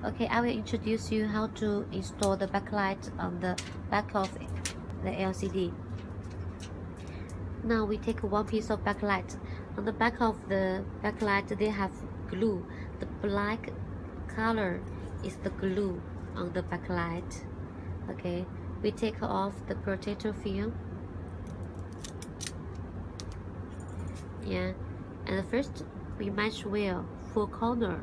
Okay, I will introduce you how to install the backlight on the back of the LCD. Now we take one piece of backlight. On the back of the backlight they have glue. The black color is the glue on the backlight. Okay, we take off the protector film. Yeah, and first we match well four corner.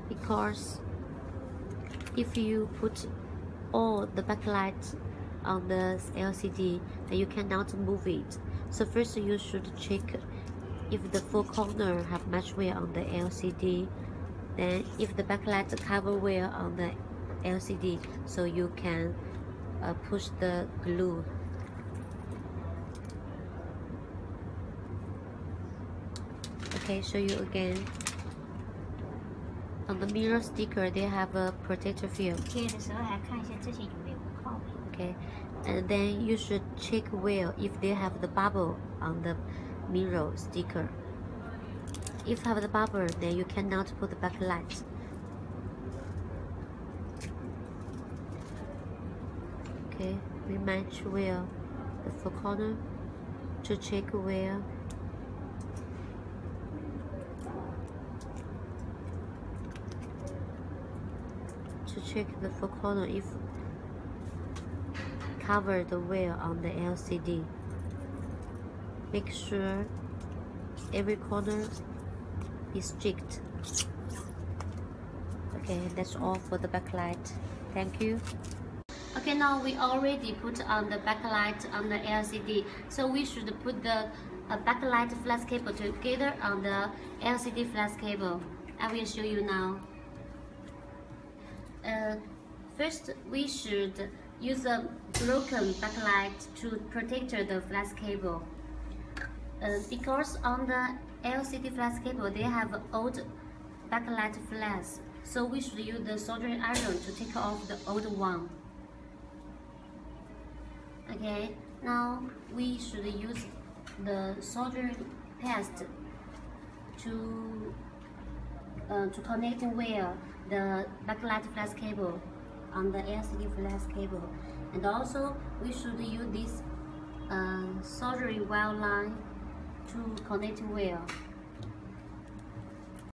Because if you put all the backlight on the LCD, then you cannot move it. So first you should check if the four corner have matched well on the LCD. Then if the backlight cover well on the LCD, so you can push the glue. Okay, show you again. On the mirror sticker, they have a protector film. Okay, and then you should check well if they have the bubble on the mirror sticker. If have the bubble, then you cannot put the backlight. Okay, we match well the four corner to check well. To check the four corner if covered well on the LCD. Make sure every corner is strict. Okay, that's all for the backlight. Thank you. Okay, now we already put on the backlight on the LCD, so we should put the backlight flash cable together on the LCD flash cable. I will show you now. First, we should use a broken backlight to protect the flash cable. Because on the LCD flash cable, they have old backlight flash, so we should use the soldering iron to take off the old one. Okay, now we should use the soldering paste to connect well the backlight flash cable on the LCD flash cable, and also we should use this soldering wire line to connect well.